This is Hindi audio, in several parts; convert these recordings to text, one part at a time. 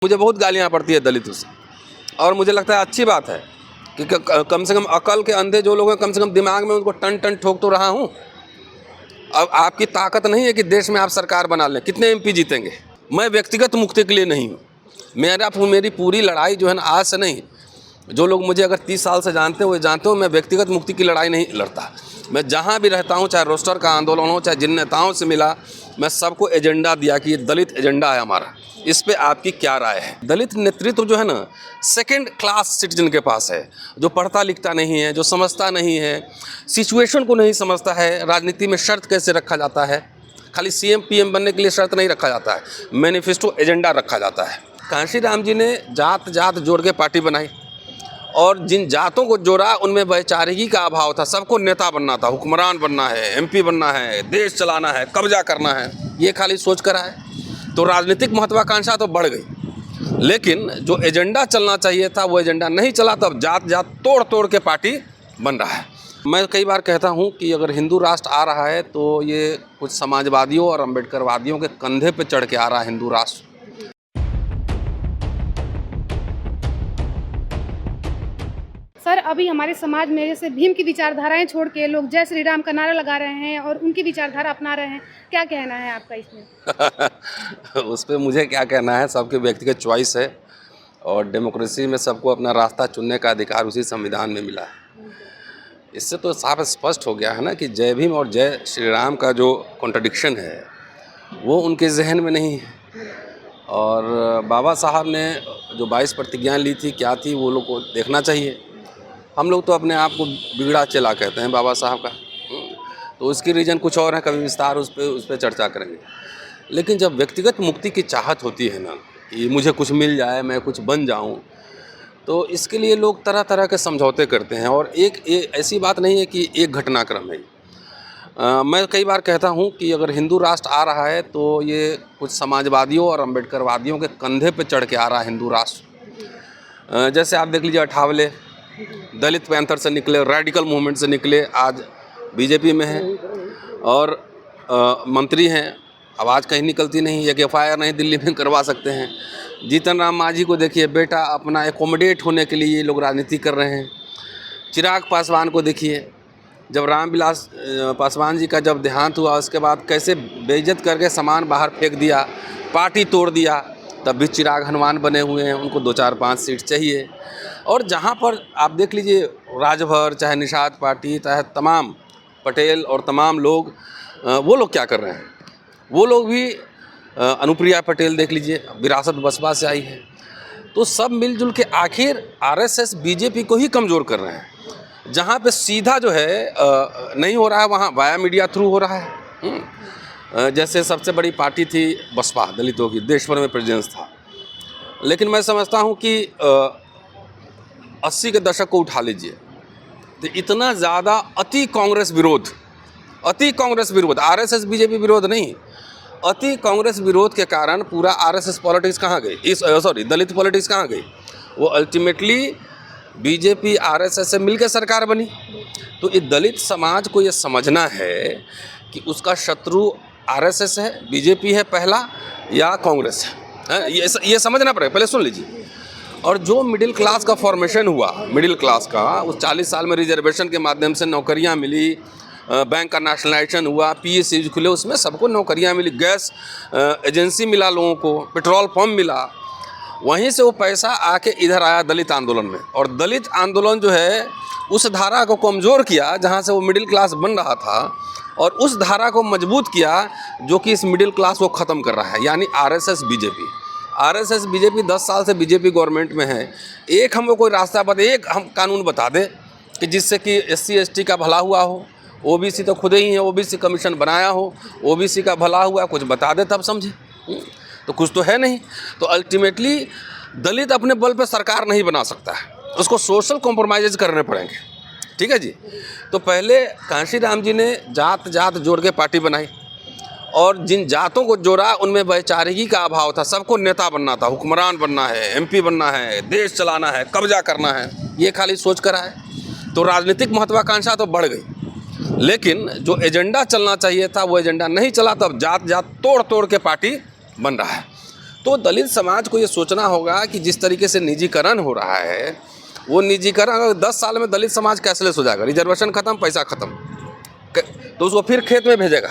मुझे बहुत गालियाँ पड़ती है दलितों से, और मुझे लगता है अच्छी बात है कि कम से कम अकल के अंधे जो लोग हैं, कम से कम दिमाग में उनको टन टन ठोक तो रहा हूँ। अब आपकी ताकत नहीं है कि देश में आप सरकार बना लें, कितने एमपी जीतेंगे। मैं व्यक्तिगत मुक्ति के लिए नहीं हूँ। मेरी पूरी लड़ाई जो है ना, आज से नहीं, जो लोग मुझे अगर 30 साल से जानते हैं वो जानते हो मैं व्यक्तिगत मुक्ति की लड़ाई नहीं लड़ता। मैं जहाँ भी रहता हूँ, चाहे रोस्टर का आंदोलन हो, चाहे जिन नेताओं से मिला, मैं सबको एजेंडा दिया कि ये दलित एजेंडा है हमारा, इस पे आपकी क्या राय है। दलित नेतृत्व जो है ना, सेकंड क्लास सिटीजन के पास है, जो पढ़ता लिखता नहीं है, जो समझता नहीं है, सिचुएशन को नहीं समझता है, राजनीति में शर्त कैसे रखा जाता है। खाली सीएम पीएम बनने के लिए शर्त नहीं रखा जाता है, मैनिफेस्टो एजेंडा रखा जाता है। कांशीराम जी ने जात जात जोड़ के पार्टी बनाई, और जिन जातों को जोड़ा उनमें वैचारिकी का अभाव था। सबको नेता बनना था, हुक्मरान बनना है, एमपी बनना है, देश चलाना है, कब्जा करना है, ये खाली सोच कर आए। तो राजनीतिक महत्वाकांक्षा तो बढ़ गई, लेकिन जो एजेंडा चलना चाहिए था वो एजेंडा नहीं चला। तब जात जात तोड़ तोड़ के पार्टी बन रहा है। मैं कई बार कहता हूँ कि अगर हिंदू राष्ट्र आ रहा है तो ये कुछ समाजवादियों और अम्बेडकरवादियों के कंधे पे चढ़ के आ रहा है हिंदू राष्ट्र। सर, अभी हमारे समाज में जैसे भीम की विचारधाराएं छोड़ के लोग जय श्री राम का नारा लगा रहे हैं और उनकी विचारधारा अपना रहे हैं, क्या कहना है आपका इसमें? उस पर मुझे क्या कहना है, सबके व्यक्तिगत चॉइस है, और डेमोक्रेसी में सबको अपना रास्ता चुनने का अधिकार उसी संविधान में मिला है। इससे तो साफ स्पष्ट हो गया है ना कि जय भीम और जय श्री राम का जो कॉन्ट्रडिक्शन है वो उनके जहन में नहीं है। और बाबा साहब ने जो 22 प्रतिज्ञाएँ ली थी, क्या थी, वो लोग को देखना चाहिए। हम लोग तो अपने आप को बिगड़ा चला कहते हैं बाबा साहब का, तो उसकी रीज़न कुछ और है, कभी विस्तार उस पर चर्चा करेंगे। लेकिन जब व्यक्तिगत मुक्ति की चाहत होती है ना कि मुझे कुछ मिल जाए, मैं कुछ बन जाऊं, तो इसके लिए लोग तरह तरह के समझौते करते हैं। और एक ऐसी बात नहीं है कि एक घटनाक्रम है। मैं कई बार कहता हूं कि अगर हिंदू राष्ट्र आ रहा है तो ये कुछ समाजवादियों और अम्बेडकरवादियों के कंधे पे चढ़ के आ रहा है हिंदू राष्ट्र। जैसे आप देख लीजिए, अठावले दलित पैंथर से निकले, रेडिकल मूवमेंट से निकले, आज बीजेपी में हैं और मंत्री हैं। आवाज़ कहीं निकलती नहीं, एक एफआईआर नहीं दिल्ली में करवा सकते हैं। जीतन राम मांझी को देखिए, बेटा अपना एकोमोडेट होने के लिए ये लोग राजनीति कर रहे हैं। चिराग पासवान को देखिए, जब रामविलास पासवान जी का जब देहांत हुआ उसके बाद कैसे बेइज्जत करके सामान बाहर फेंक दिया, पार्टी तोड़ दिया, तब भी चिराग हनुमान बने हुए हैं। उनको 2 4 5 सीट चाहिए। और जहाँ पर आप देख लीजिए, राजभर, चाहे निषाद पार्टी, चाहे तमाम पटेल और तमाम लोग, वो लोग क्या कर रहे हैं, वो लोग भी अनुप्रिया पटेल देख लीजिए, विरासत बसपा से आई है। तो सब मिलजुल के आखिर आरएसएस बीजेपी को ही कमज़ोर कर रहे हैं। जहाँ पे सीधा जो है नहीं हो रहा है, वहाँ वाया मीडिया थ्रू हो रहा है। जैसे सबसे बड़ी पार्टी थी बसपा, दलितों की, देश भर में प्रेजेंस था। लेकिन मैं समझता हूँ कि 80 के दशक को उठा लीजिए, तो इतना ज़्यादा अति कांग्रेस विरोध, आरएसएस बीजेपी विरोध नहीं, अति कांग्रेस विरोध के कारण पूरा आरएसएस पॉलिटिक्स कहाँ गई, दलित पॉलिटिक्स कहाँ गई। वो अल्टीमेटली बीजेपी आरएसएस से मिलकर सरकार बनी। तो ये दलित समाज को ये समझना है कि उसका शत्रु आरएसएस है, बीजेपी है पहला, या कांग्रेस है। ये समझना पड़ेगा, पहले सुन लीजिए। और जो मिडिल क्लास का फॉर्मेशन हुआ, मिडिल क्लास का, उस 40 साल में रिजर्वेशन के माध्यम से नौकरियां मिली, बैंक का नेशनलाइजेशन हुआ, पीएसयू खुले, उसमें सबको नौकरियां मिली, गैस एजेंसी मिला लोगों को, पेट्रोल पंप मिला। वहीं से वो पैसा आके इधर आया दलित आंदोलन में, और दलित आंदोलन जो है उस धारा को कमज़ोर किया जहाँ से वो मिडिल क्लास बन रहा था, और उस धारा को मजबूत किया जो कि इस मिडिल क्लास को ख़त्म कर रहा है, यानी आरएसएस बीजेपी 10 साल से बीजेपी गवर्नमेंट में है। एक हमको कोई रास्ता बता, एक हम कानून बता दे कि जिससे कि एससी एसटी का भला हुआ हो। ओबीसी तो खुद ही है, ओबीसी कमीशन बनाया हो, ओबीसी का भला हुआ, कुछ बता दे तब समझे। तो कुछ तो है नहीं। तो अल्टीमेटली दलित अपने बल पे सरकार नहीं बना सकता है, उसको सोशल कॉम्प्रोमाइज़ करने पड़ेंगे। ठीक है जी। तो पहले कांशीराम जी ने जात जात जोड़ के पार्टी बनाई, और जिन जातों को जोड़ा उनमें वैचारिकी का अभाव था। सबको नेता बनना था, हुक्मरान बनना है, एमपी बनना है, देश चलाना है, कब्जा करना है, ये खाली सोच कर आए। तो राजनीतिक महत्वाकांक्षा तो बढ़ गई, लेकिन जो एजेंडा चलना चाहिए था वो एजेंडा नहीं चला। तब जात जात तोड़ तोड़ के पार्टी बन रहा है। तो दलित समाज को ये सोचना होगा कि जिस तरीके से निजीकरण हो रहा है, वो निजीकरण अगर 10 साल में दलित समाज कैशलेस हो जाएगा, रिजर्वेशन खत्म, पैसा खत्म, तो उसको फिर खेत में भेजेगा।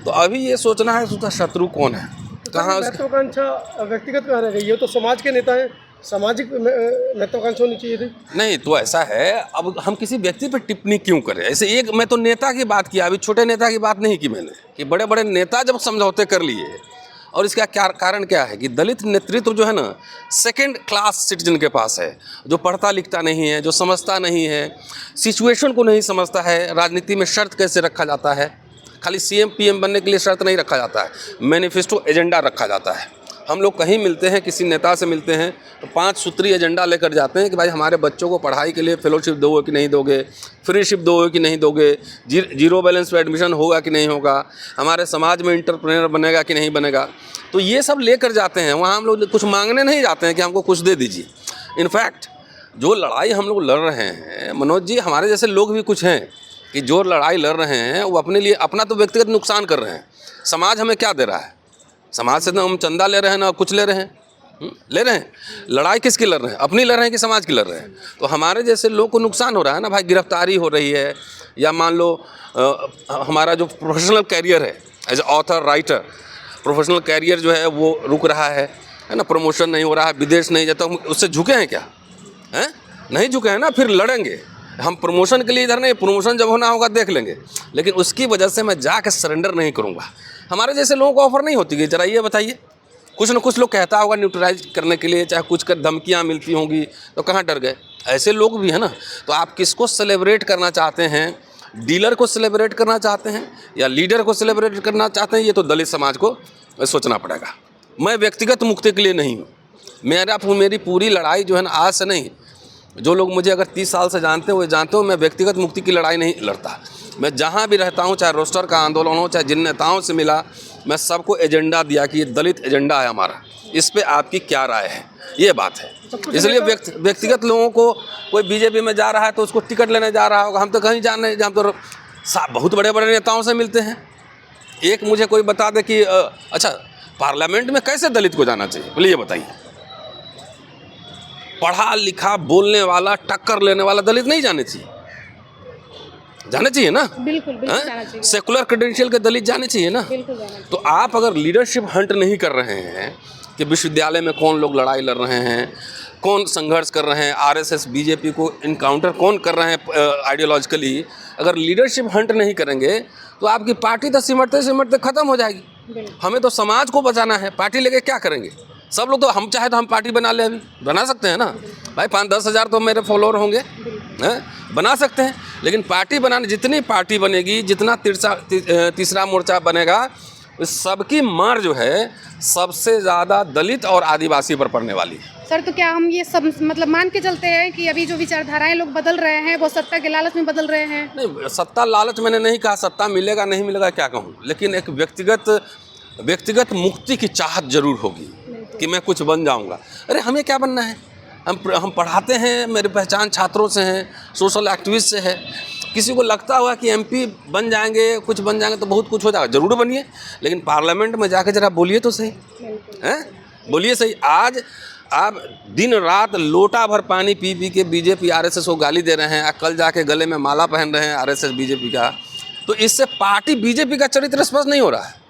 तो अभी ये सोचना है उसका शत्रु कौन है, कहाँ महत्वाकांक्षा व्यक्तिगत कहाँ रह गई? ये तो समाज के नेता हैं, सामाजिक महत्वाकांक्षा होनी चाहिए थी। नहीं। तो ऐसा है, अब हम किसी व्यक्ति पर टिप्पणी क्यों करें? ऐसे एक मैं तो नेता की बात किया, अभी छोटे नेता की बात नहीं की मैंने, कि बड़े बड़े नेता जब समझौते कर लिए, और इसका क्या कारण क्या है कि दलित नेतृत्व जो है ना सेकंड क्लास सिटीजन के पास है, जो पढ़ता लिखता नहीं है, जो समझता नहीं है, सिचुएशन को नहीं समझता है, राजनीति में शर्त कैसे रखा जाता है, खाली सीएम पीएम बनने के लिए शर्त नहीं रखा जाता है, मैनिफेस्टो एजेंडा रखा जाता है। हम लोग कहीं मिलते हैं, किसी नेता से मिलते हैं तो 5 सूत्री एजेंडा लेकर जाते हैं कि भाई हमारे बच्चों को पढ़ाई के लिए फेलोशिप दोगे कि नहीं दोगे, फ्रीशिप दोगे कि नहीं दोगे, जीरो बैलेंस पे एडमिशन होगा कि नहीं होगा, हमारे समाज में इंटरप्रेन्योर बनेगा कि नहीं बनेगा। तो ये सब लेकर जाते हैं वहाँ। हम लोग कुछ मांगने नहीं जाते हैं कि हमको कुछ दे दीजिए। इनफैक्ट जो लड़ाई हम लोग लड़ रहे हैं मनोज जी, हमारे जैसे लोग भी कुछ हैं कि जो लड़ाई लड़ रहे हैं वो अपने लिए अपना तो व्यक्तिगत नुकसान कर रहे हैं। समाज हमें क्या दे रहा है? समाज से ना हम चंदा ले रहे हैं ना कुछ ले रहे हैं। ले रहे हैं। लड़ाई किसकी लड़ रहे हैं? अपनी लड़ रहे हैं कि समाज की लड़ रहे हैं? तो हमारे जैसे लोग को नुकसान हो रहा है ना भाई, गिरफ्तारी हो रही है, या मान लो हमारा जो प्रोफेशनल कैरियर है एज ए ऑथर राइटर, प्रोफेशनल कैरियर जो है वो रुक रहा है ना, प्रमोशन नहीं हो रहा है, विदेश नहीं जाता। हम उससे झुके हैं क्या? हैं? नहीं झुके हैं ना, फिर लड़ेंगे। हम प्रमोशन के लिए इधर नहीं, प्रमोशन जब होना होगा देख लेंगे, लेकिन उसकी वजह से मैं जाके सरेंडर नहीं करूँगा। हमारे जैसे लोगों को ऑफर नहीं होती कि जरा ये बताइए, कुछ न कुछ लोग कहता होगा न्यूट्रलाइज करने के लिए, चाहे कुछ कर धमकियाँ मिलती होंगी, तो कहाँ डर गए? ऐसे लोग भी है ना। तो आप किसको सेलिब्रेट करना चाहते हैं? डीलर को सेलिब्रेट करना चाहते हैं या लीडर को सेलिब्रेट करना चाहते हैं? ये तो दलित समाज को सोचना पड़ेगा। मैं व्यक्तिगत मुक्ति के लिए नहीं हूँ। मेरी पूरी लड़ाई जो है ना आज से नहीं, जो लोग मुझे अगर 30 साल से जानते हैं वो जानते हो मैं व्यक्तिगत मुक्ति की लड़ाई नहीं लड़ता। मैं जहाँ भी रहता हूँ, चाहे रोस्टर का आंदोलन हो, चाहे जिन नेताओं से मिला, मैं सबको एजेंडा दिया कि ये दलित एजेंडा है हमारा, इस पे आपकी क्या राय है, ये बात है। इसलिए व्यक्तिगत लोगों को, कोई बीजेपी में जा रहा है तो उसको टिकट लेने जा रहा होगा, हम तो कहीं जा रहे हैं, हम तो बहुत बड़े बड़े नेताओं से मिलते हैं। एक मुझे कोई बता दे कि अच्छा पार्लियामेंट में कैसे दलित को जाना चाहिए, बोलिए बताइए। पढ़ा लिखा बोलने वाला टक्कर लेने वाला दलित नहीं जाने चाहिए? जाने चाहिए ना? बिल्कुल जाना चाहिए। सेकुलर क्रेडेंशियल के दलित जाने चाहिए ना? बिल्कुल जाना चाहिए। तो आप अगर लीडरशिप हंट नहीं कर रहे हैं कि विश्वविद्यालय में कौन लोग लड़ाई लड़ रहे हैं, कौन संघर्ष कर रहे हैं, आरएसएस बीजेपी को इनकाउंटर कौन कर रहे हैं आइडियोलॉजिकली, अगर लीडरशिप हंट नहीं करेंगे तो आपकी पार्टी तो सिमटते सिमटते ख़त्म हो जाएगी। हमें तो समाज को बचाना है, पार्टी लेके क्या करेंगे? सब लोग तो हम चाहे तो हम पार्टी बना ले, अभी बना सकते हैं ना भाई, 5-10 हज़ार तो मेरे फॉलोअर होंगे, हैं, बना सकते हैं। लेकिन पार्टी बनाने, जितनी पार्टी बनेगी, जितना तीसरा मोर्चा बनेगा, सबकी मार जो है सबसे ज़्यादा दलित और आदिवासी पर पड़ने वाली है। सर तो क्या हम ये सब मतलब मान के चलते हैं कि अभी जो विचारधाराएं लोग बदल रहे हैं वो सत्ता के लालच में बदल रहे हैं? नहीं, सत्ता लालच मैंने नहीं कहा, सत्ता मिलेगा नहीं मिलेगा क्या कहूँ, लेकिन एक व्यक्तिगत मुक्ति की चाहत जरूर होगी कि मैं कुछ बन जाऊंगा। अरे हमें क्या बनना है? हम पढ़ाते हैं, मेरी पहचान छात्रों से है, सोशल एक्टिविस्ट से है। किसी को लगता हुआ कि एमपी बन जाएंगे, कुछ बन जाएंगे तो बहुत कुछ हो जाएगा, जरूर बनिए, लेकिन पार्लियामेंट में जाके जरा बोलिए तो सही, हैं, बोलिए सही। आज आप दिन रात लोटा भर पानी पी पी के बीजेपी आरएसएस को गाली दे रहे हैं, कल जाके गले में माला पहन रहे हैं आरएसएस बीजेपी का, तो इससे पार्टी बीजेपी का चरित्र स्पष्ट नहीं हो रहा है,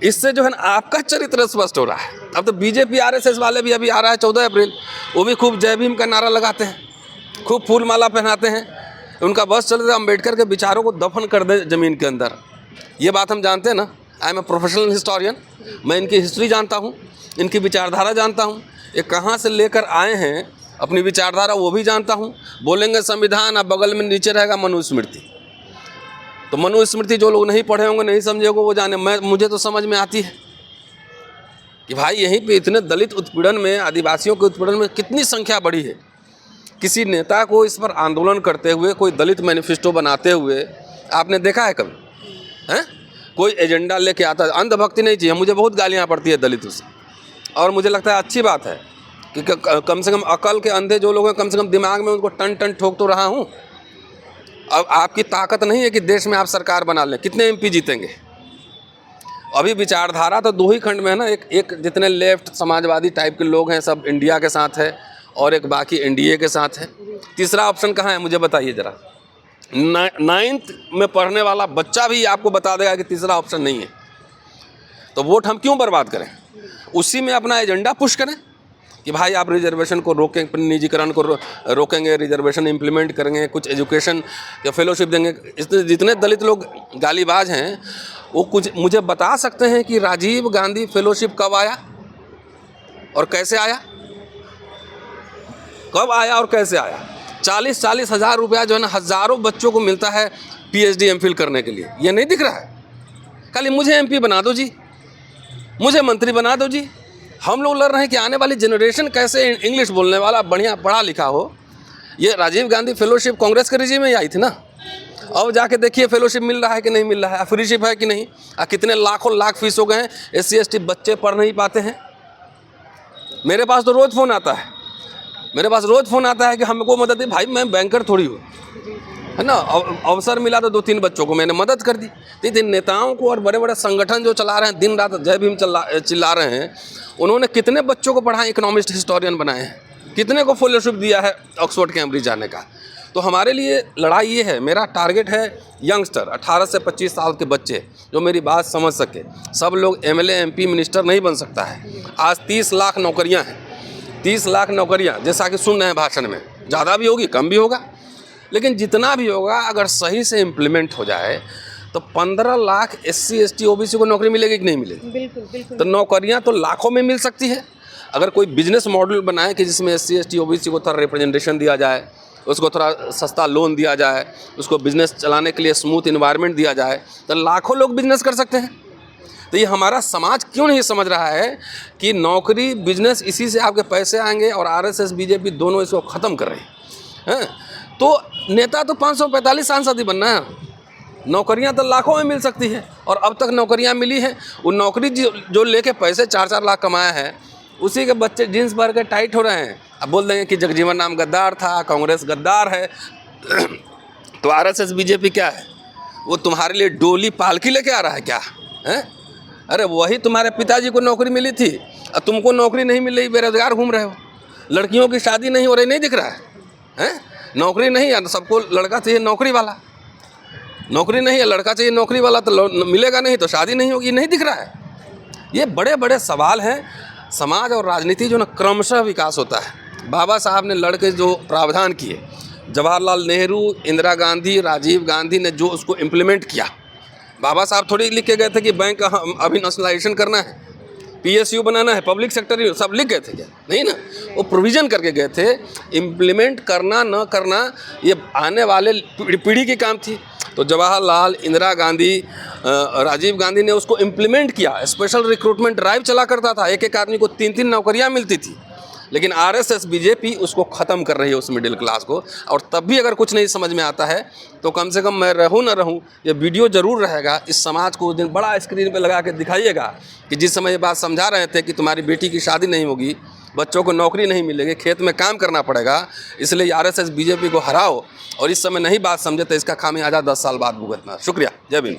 इससे जो है ना आपका चरित्र स्पष्ट हो रहा है। अब तो बीजेपी आरएसएस वाले भी, अभी आ रहा है 14 अप्रैल, वो भी खूब जय भीम का नारा लगाते हैं, खूब फूल माला पहनाते हैं, उनका बस चल रहा है अम्बेडकर के विचारों को दफन कर दे ज़मीन के अंदर। ये बात हम जानते हैं ना। I am a professional historian, मैं इनकी हिस्ट्री जानता हूँ, इनकी विचारधारा जानता हूँ, ये कहाँ से लेकर आए हैं अपनी विचारधारा वो भी जानता हूँ। बोलेंगे संविधान, अब बगल में नीचे रहेगा मनुस्मृति, तो मनुस्मृति जो लोग नहीं पढ़े होंगे, नहीं समझे होंगे, वो जाने। मुझे तो समझ में आती है कि भाई यहीं पे इतने दलित उत्पीड़न में, आदिवासियों के उत्पीड़न में कितनी संख्या बढ़ी है। किसी नेता को इस पर आंदोलन करते हुए, कोई दलित मैनिफेस्टो बनाते हुए आपने देखा है कभी? हैं, कोई एजेंडा लेके आता है। अंधभक्ति नहीं चाहिए, मुझे बहुत गालियाँ पड़ती है दलितों से, और मुझे लगता है अच्छी बात है कि कम से कम अकल के अंधे जो लोग हैं, कम से कम दिमाग में उनको टन टन ठोक तो रहा हूँ। अब आपकी ताकत नहीं है कि देश में आप सरकार बना लें, कितने एमपी जीतेंगे? अभी विचारधारा तो दो ही खंड में है ना, एक जितने लेफ्ट समाजवादी टाइप के लोग हैं सब इंडिया के साथ है और एक बाकी एनडीए के साथ है। तीसरा ऑप्शन कहाँ है मुझे बताइए ज़रा। 9th में पढ़ने वाला बच्चा भी आपको बता देगा कि तीसरा ऑप्शन नहीं है। तो वोट हम क्यों बर्बाद करें, उसी में अपना एजेंडा पुश करें कि भाई आप रिजर्वेशन को रोकें, निजीकरण को रोकेंगे, रिजर्वेशन इम्प्लीमेंट करेंगे, कुछ एजुकेशन या फेलोशिप देंगे। इसलिए जितने दलित लोग गालीबाज हैं वो कुछ मुझे बता सकते हैं कि राजीव गांधी फेलोशिप कब आया और कैसे आया, कब आया और कैसे आया। 40-40 हज़ार रुपया जो है ना हज़ारों बच्चों को मिलता है PhD MPhil करने के लिए, ये नहीं दिख रहा है। खाली मुझे MP बना दो जी, मुझे मंत्री बना दो जी। हम लोग लड़ रहे हैं कि आने वाली जनरेशन कैसे इंग्लिश बोलने वाला बढ़िया पढ़ा लिखा हो। ये राजीव गांधी फेलोशिप कांग्रेस के रिजीम में आई थी ना, अब जाके देखिए फेलोशिप मिल रहा है कि नहीं मिल रहा है, फ्रीशिप है कि नहीं, कितने लाखों लाख फीस हो गए हैं। SC ST बच्चे पढ़ नहीं पाते हैं। मेरे पास तो रोज़ फ़ोन आता है, मेरे पास रोज़ फ़ोन आता है कि हमको मदद दी। भाई मैं बैंकर थोड़ी हूँ, है ना, अवसर मिला तो 2-3 बच्चों को मैंने मदद कर दी। तो नेताओं को और बड़े बड़े संगठन जो चला रहे हैं, दिन रात जय भीम चिल्ला रहे हैं, उन्होंने कितने बच्चों को पढ़ाया, इकोनॉमिस्ट हिस्टोरियन बनाए हैं, कितने को फेलोशिप दिया है ऑक्सफोर्ड कैम्ब्रिज जाने का। तो हमारे लिए लड़ाई ये है, मेरा टारगेट है यंगस्टर 18 से 25 साल के बच्चे जो मेरी बात समझ सके। सब लोग MLA MP मिनिस्टर नहीं बन सकता है। आज 30 लाख नौकरियाँ हैं, 30 लाख नौकरियाँ, जैसा कि सुन रहे हैं भाषण में, ज़्यादा भी होगी कम भी होगा, लेकिन जितना भी होगा अगर सही से इम्प्लीमेंट हो जाए तो 15 लाख SC ST OBC को नौकरी मिलेगी कि नहीं मिलेगी। बिल्कुल बिल्कुल। तो नौकरियां तो लाखों में मिल सकती है अगर कोई बिजनेस मॉडल बनाए कि जिसमें SC ST OBC को थोड़ा रिप्रेजेंटेशन दिया जाए, उसको थोड़ा सस्ता लोन दिया जाए, उसको बिजनेस चलाने के लिए स्मूथ इन्वायरमेंट दिया जाए, तो लाखों लोग बिजनेस कर सकते हैं। तो ये हमारा समाज क्यों नहीं समझ रहा है कि नौकरी बिजनेस इसी से आपके पैसे आएंगे, और RSS BJP दोनों इसको ख़त्म कर रहे हैं। तो नेता तो 545 सांसद ही बनना है, नौकरियां तो लाखों में मिल सकती है, और अब तक नौकरियां मिली हैं। वो नौकरी जो लेके पैसे 4-4 लाख कमाया है, उसी के बच्चे जीन्स भर के टाइट हो रहे हैं। अब बोल देंगे कि जगजीवन राम गद्दार था, कांग्रेस गद्दार है। तो RSS BJP क्या है, वो तुम्हारे लिए डोली पालकी लेके आ रहा है क्या है? अरे वही तुम्हारे पिताजी को नौकरी मिली थी और तुमको नौकरी नहीं मिल रही, बेरोजगार घूम रहे हो। लड़कियों की शादी नहीं हो रही, नहीं दिख रहा है? नौकरी नहीं है, सबको लड़का चाहिए नौकरी वाला, नौकरी नहीं है लड़का चाहिए नौकरी वाला, तो मिलेगा नहीं तो शादी नहीं होगी, नहीं दिख रहा है। ये बड़े बड़े सवाल हैं। समाज और राजनीति जो ना क्रमशः विकास होता है। बाबा साहब ने लड़ के जो प्रावधान किए, जवाहरलाल नेहरू, इंदिरा गांधी, राजीव गांधी ने जो उसको इम्प्लीमेंट किया। बाबा साहब थोड़ी लिख के गए थे कि बैंक का अभी नेशनलाइजेशन करना है, PSU बनाना है, पब्लिक सेक्टर, सब लिख गए थे क्या? नहीं ना, वो प्रोविज़न करके गए थे। इम्प्लीमेंट करना न करना ये आने वाले पीढ़ी की काम थी। तो जवाहरलाल, इंदिरा गांधी, राजीव गांधी ने उसको इम्प्लीमेंट किया। स्पेशल रिक्रूटमेंट ड्राइव चला करता था, एक एक आदमी को 3-3 नौकरियां मिलती थी। लेकिन RSS BJP उसको ख़त्म कर रही है, उस मिडिल क्लास को। और तब भी अगर कुछ नहीं समझ में आता है तो कम से कम मैं रहूं ना रहूं, ये वीडियो ज़रूर रहेगा। इस समाज को उस दिन बड़ा स्क्रीन पे लगा के दिखाइएगा कि जिस समय ये बात समझा रहे थे कि तुम्हारी बेटी की शादी नहीं होगी, बच्चों को नौकरी नहीं मिलेगी, खेत में काम करना पड़ेगा, इसलिए RSS BJP को हराओ। और इस समय नहीं बात समझे तो इसका खामियाजा 10 साल बाद भुगतना। शुक्रिया। जय भीम।